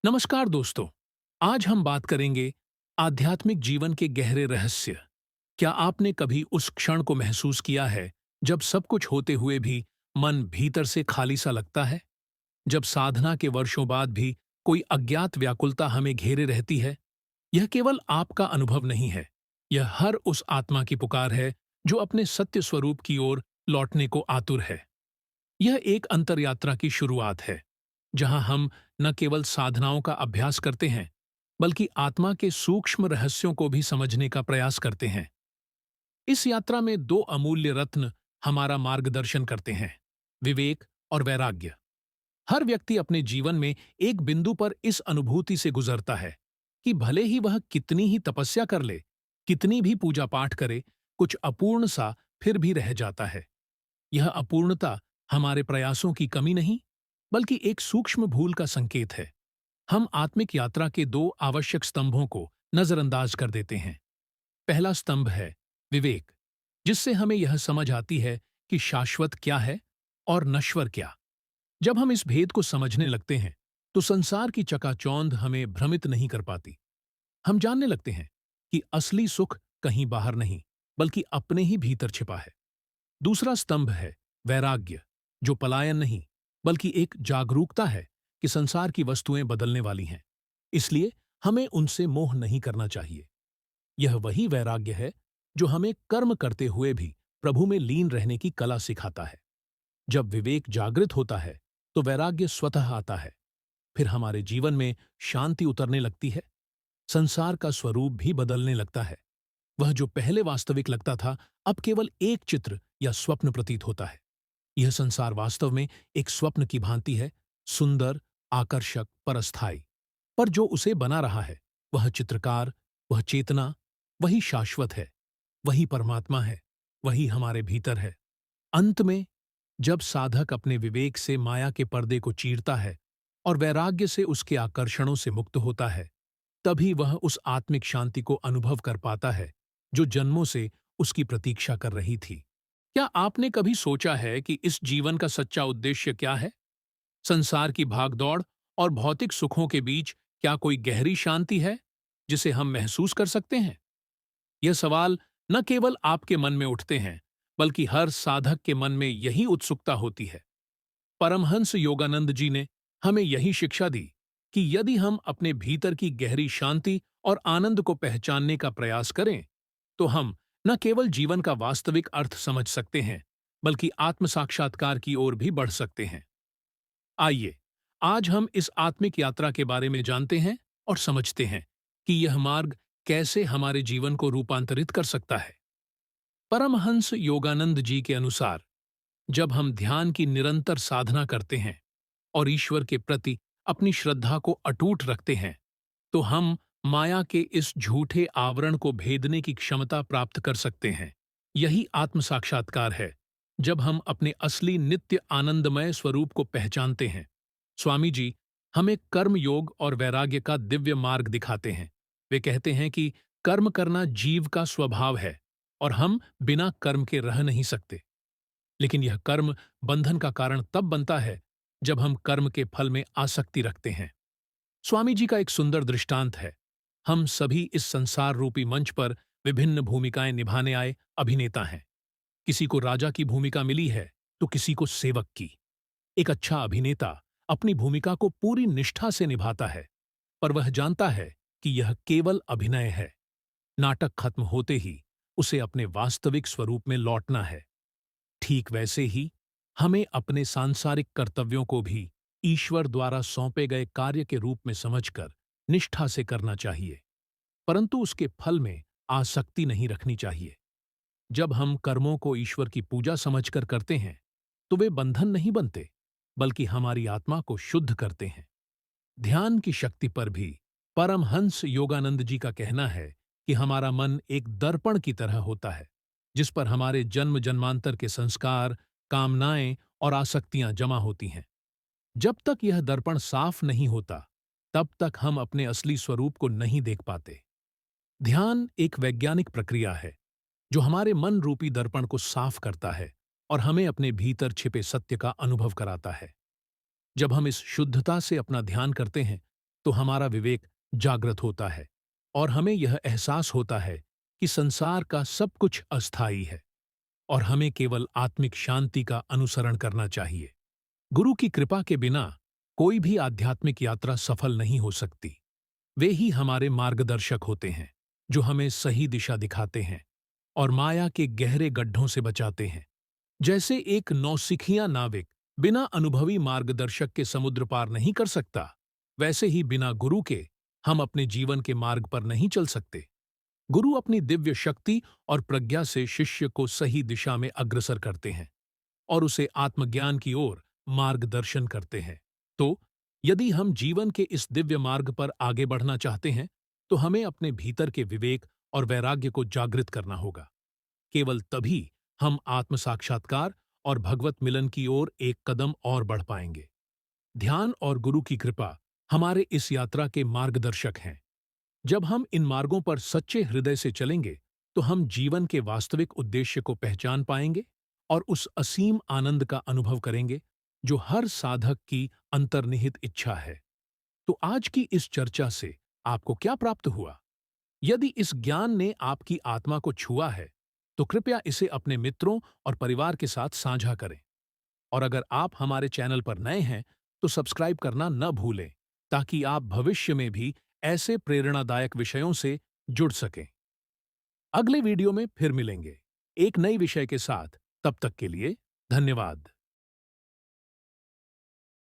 नमस्कार दोस्तों। आज हम बात करेंगे आध्यात्मिक जीवन के गहरे रहस्य। क्या आपने कभी उस क्षण को महसूस किया है जब सब कुछ होते हुए भी मन भीतर से खाली सा लगता है? जब साधना के वर्षों बाद भी कोई अज्ञात व्याकुलता हमें घेरे रहती है? यह केवल आपका अनुभव नहीं है, यह हर उस आत्मा की पुकार है जो अपने सत्य स्वरूप की ओर लौटने को आतुर है। यह एक अंतरयात्रा की शुरुआत है, जहां हम न केवल साधनाओं का अभ्यास करते हैं, बल्कि आत्मा के सूक्ष्म रहस्यों को भी समझने का प्रयास करते हैं। इस यात्रा में दो अमूल्य रत्न हमारा मार्गदर्शन करते हैं: विवेक और वैराग्य। हर व्यक्ति अपने जीवन में एक बिंदु पर इस अनुभूति से गुजरता है कि भले ही वह कितनी ही तपस्या कर ले, कितनी भी पूजा पाठ करे, कुछ अपूर्ण सा फिर भी रह जाता है। यह अपूर्णता हमारे प्रयासों की कमी नहीं, बल्कि एक सूक्ष्म भूल का संकेत है। हम आत्मिक यात्रा के दो आवश्यक स्तंभों को नजरअंदाज कर देते हैं। पहला स्तंभ है विवेक, जिससे हमें यह समझ आती है कि शाश्वत क्या है और नश्वर क्या। जब हम इस भेद को समझने लगते हैं, तो संसार की चकाचौंध हमें भ्रमित नहीं कर पाती। हम जानने लगते हैं कि असली सुख कहीं बाहर नहीं, बल्कि अपने ही भीतर छिपा है। दूसरा स्तंभ है वैराग्य, जो पलायन नहीं, बल्कि एक जागरूकता है कि संसार की वस्तुएं बदलने वाली हैं, इसलिए हमें उनसे मोह नहीं करना चाहिए। यह वही वैराग्य है जो हमें कर्म करते हुए भी प्रभु में लीन रहने की कला सिखाता है। जब विवेक जागृत होता है, तो वैराग्य स्वतः आता है। फिर हमारे जीवन में शांति उतरने लगती है, संसार का स्वरूप भी बदलने लगता है। वह जो पहले वास्तविक लगता था, अब केवल एक चित्र या स्वप्न प्रतीत होता है। यह संसार वास्तव में एक स्वप्न की भांति है, सुंदर, आकर्षक, पर अस्थायी। पर जो उसे बना रहा है, वह चित्रकार, वह चेतना, वही शाश्वत है, वही परमात्मा है, वही हमारे भीतर है। अंत में, जब साधक अपने विवेक से माया के पर्दे को चीरता है और वैराग्य से उसके आकर्षणों से मुक्त होता है, तभी वह उस आत्मिक शांति को अनुभव कर पाता है जो जन्मों से उसकी प्रतीक्षा कर रही थी। क्या आपने कभी सोचा है कि इस जीवन का सच्चा उद्देश्य क्या है? संसार की भागदौड़ और भौतिक सुखों के बीच क्या कोई गहरी शांति है जिसे हम महसूस कर सकते हैं? यह सवाल न केवल आपके मन में उठते हैं, बल्कि हर साधक के मन में यही उत्सुकता होती है। परमहंस योगानंद जी ने हमें यही शिक्षा दी कि यदि हम अपने भीतर की गहरी शांति और आनंद को पहचानने का प्रयास करें, तो हम न केवल जीवन का वास्तविक अर्थ समझ सकते हैं, बल्कि आत्म साक्षात्कार की ओर भी बढ़ सकते हैं। आइए, आज हम इस आत्मिक यात्रा के बारे में जानते हैं और समझते हैं कि यह मार्ग कैसे हमारे जीवन को रूपांतरित कर सकता है। परमहंस योगानंद जी के अनुसार, जब हम ध्यान की निरंतर साधना करते हैं और ईश्वर के प्रति अपनी श्रद्धा को अटूट रखते हैं, तो हम माया के इस झूठे आवरण को भेदने की क्षमता प्राप्त कर सकते हैं। यही आत्म साक्षात्कार है, जब हम अपने असली नित्य आनंदमय स्वरूप को पहचानते हैं। स्वामी जी हमें कर्म योग और वैराग्य का दिव्य मार्ग दिखाते हैं। वे कहते हैं कि कर्म करना जीव का स्वभाव है और हम बिना कर्म के रह नहीं सकते। लेकिन यह कर्म बंधन का कारण तब बनता है जब हम कर्म के फल में आसक्ति रखते हैं। स्वामी जी का एक सुंदर दृष्टांत है। हम सभी इस संसार रूपी मंच पर विभिन्न भूमिकाएं निभाने आए अभिनेता हैं। किसी को राजा की भूमिका मिली है, तो किसी को सेवक की। एक अच्छा अभिनेता अपनी भूमिका को पूरी निष्ठा से निभाता है, पर वह जानता है कि यह केवल अभिनय है। नाटक खत्म होते ही उसे अपने वास्तविक स्वरूप में लौटना है। ठीक वैसे ही हमें अपने सांसारिक कर्तव्यों को भी ईश्वर द्वारा सौंपे गए कार्य के रूप में समझकर निष्ठा से करना चाहिए, परंतु उसके फल में आसक्ति नहीं रखनी चाहिए। जब हम कर्मों को ईश्वर की पूजा समझकर करते हैं, तो वे बंधन नहीं बनते, बल्कि हमारी आत्मा को शुद्ध करते हैं। ध्यान की शक्ति पर भी परमहंस योगानंद जी का कहना है कि हमारा मन एक दर्पण की तरह होता है, जिस पर हमारे जन्म जन्मांतर के संस्कार, कामनाएं और आसक्तियां जमा होती हैं। जब तक यह दर्पण साफ नहीं होता, तब तक हम अपने असली स्वरूप को नहीं देख पाते। ध्यान एक वैज्ञानिक प्रक्रिया है जो हमारे मन रूपी दर्पण को साफ करता है और हमें अपने भीतर छिपे सत्य का अनुभव कराता है। जब हम इस शुद्धता से अपना ध्यान करते हैं, तो हमारा विवेक जागृत होता है और हमें यह एहसास होता है कि संसार का सब कुछ अस्थायी है और हमें केवल आत्मिक शांति का अनुसरण करना चाहिए। गुरु की कृपा के बिना कोई भी आध्यात्मिक यात्रा सफल नहीं हो सकती। वे ही हमारे मार्गदर्शक होते हैं, जो हमें सही दिशा दिखाते हैं और माया के गहरे गड्ढों से बचाते हैं। जैसे एक नौसिखिया नाविक बिना अनुभवी मार्गदर्शक के समुद्र पार नहीं कर सकता, वैसे ही बिना गुरु के हम अपने जीवन के मार्ग पर नहीं चल सकते। गुरु अपनी दिव्य शक्ति और प्रज्ञा से शिष्य को सही दिशा में अग्रसर करते हैं और उसे आत्मज्ञान की ओर मार्गदर्शन करते हैं। तो यदि हम जीवन के इस दिव्य मार्ग पर आगे बढ़ना चाहते हैं, तो हमें अपने भीतर के विवेक और वैराग्य को जागृत करना होगा। केवल तभी हम आत्म साक्षात्कार और भगवत मिलन की ओर एक कदम और बढ़ पाएंगे। ध्यान और गुरु की कृपा हमारे इस यात्रा के मार्गदर्शक हैं। जब हम इन मार्गों पर सच्चे हृदय से चलेंगे, तो हम जीवन के वास्तविक उद्देश्य को पहचान पाएंगे और उस असीम आनंद का अनुभव करेंगे जो हर साधक की अंतर्निहित इच्छा है। तो आज की इस चर्चा से आपको क्या प्राप्त हुआ? यदि इस ज्ञान ने आपकी आत्मा को छुआ है, तो कृपया इसे अपने मित्रों और परिवार के साथ साझा करें। और अगर आप हमारे चैनल पर नए हैं, तो सब्सक्राइब करना न भूलें, ताकि आप भविष्य में भी ऐसे प्रेरणादायक विषयों से जुड़ सकें। अगले वीडियो में फिर मिलेंगे, एक नई विषय के साथ। तब तक के लिए धन्यवाद।